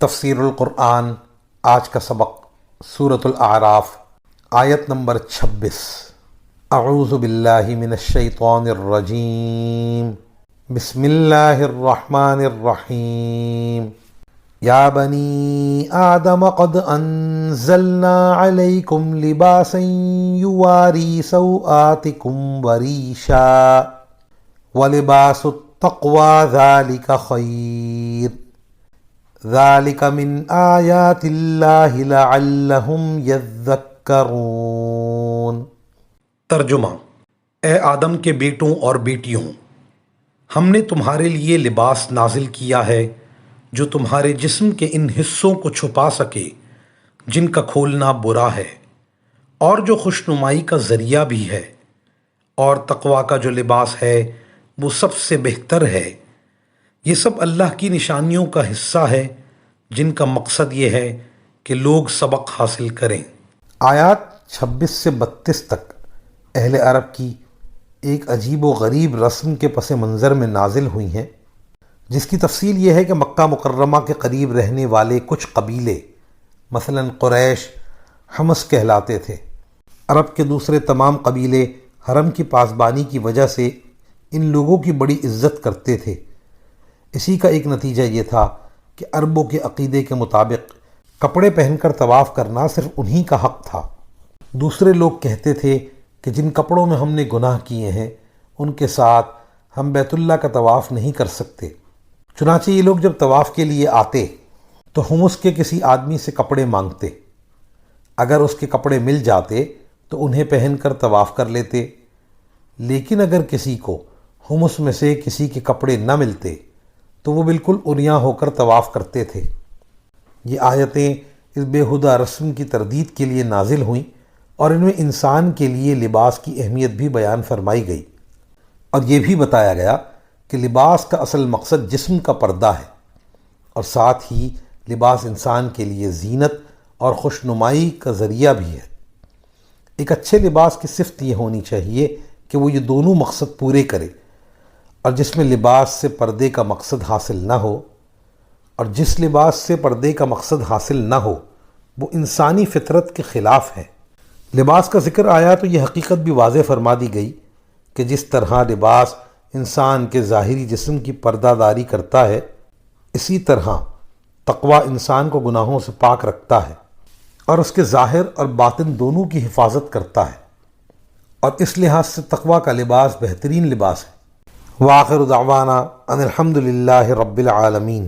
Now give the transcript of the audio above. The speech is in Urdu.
تفسیر القرآن آج کا سبق سورۃ الاعراف آیت نمبر 26۔ اعوذ باللہ من الشیطان الرجیم، بسم اللہ الرحمن الرحیم۔ یا بنی آدم قد انزلنا علیکم لباسا یواری سوآتکم وریشا ولباس التقوی ذالک خیر ذالک من آیات اللہ لعلہم یذکرون۔ ترجمہ: اے آدم کے بیٹوں اور بیٹیوں، ہم نے تمہارے لیے لباس نازل کیا ہے جو تمہارے جسم کے ان حصوں کو چھپا سکے جن کا کھولنا برا ہے، اور جو خوشنمائی کا ذریعہ بھی ہے، اور تقوی کا جو لباس ہے وہ سب سے بہتر ہے۔ یہ سب اللہ کی نشانیوں کا حصہ ہے جن کا مقصد یہ ہے کہ لوگ سبق حاصل کریں۔ آیات 26 سے 32 تک اہل عرب کی ایک عجیب و غریب رسم کے پس منظر میں نازل ہوئی ہیں، جس کی تفصیل یہ ہے کہ مکہ مکرمہ کے قریب رہنے والے کچھ قبیلے مثلا قریش حمص کہلاتے تھے۔ عرب کے دوسرے تمام قبیلے حرم کی پاسبانی کی وجہ سے ان لوگوں کی بڑی عزت کرتے تھے۔ اسی کا ایک نتیجہ یہ تھا کہ عربوں کے عقیدے کے مطابق کپڑے پہن کر طواف کرنا صرف انہی کا حق تھا۔ دوسرے لوگ کہتے تھے کہ جن کپڑوں میں ہم نے گناہ کیے ہیں ان کے ساتھ ہم بیت اللہ کا طواف نہیں کر سکتے۔ چنانچہ یہ لوگ جب طواف کے لیے آتے تو حمص کے کسی آدمی سے کپڑے مانگتے۔ اگر اس کے کپڑے مل جاتے تو انہیں پہن کر طواف کر لیتے، لیکن اگر کسی کو حمص میں سے کسی کے کپڑے نہ ملتے تو وہ بالکل عریاں ہو کر طواف کرتے تھے۔ یہ آیتیں اس بےہودہ رسم کی تردید کے لیے نازل ہوئیں اور ان میں انسان کے لیے لباس کی اہمیت بھی بیان فرمائی گئی، اور یہ بھی بتایا گیا کہ لباس کا اصل مقصد جسم کا پردہ ہے، اور ساتھ ہی لباس انسان کے لیے زینت اور خوشنمائی کا ذریعہ بھی ہے۔ ایک اچھے لباس کی صفت یہ ہونی چاہیے کہ وہ یہ دونوں مقصد پورے کرے، اور جس میں لباس سے پردے کا مقصد حاصل نہ ہو اور جس لباس سے پردے کا مقصد حاصل نہ ہو وہ انسانی فطرت کے خلاف ہے۔ لباس کا ذکر آیا تو یہ حقیقت بھی واضح فرما دی گئی کہ جس طرح لباس انسان کے ظاہری جسم کی پردہ داری کرتا ہے، اسی طرح تقوی انسان کو گناہوں سے پاک رکھتا ہے اور اس کے ظاہر اور باطن دونوں کی حفاظت کرتا ہے، اور اس لحاظ سے تقوی کا لباس بہترین لباس ہے۔ وآخر دعوانا ان الحمد للہ رب العالمین۔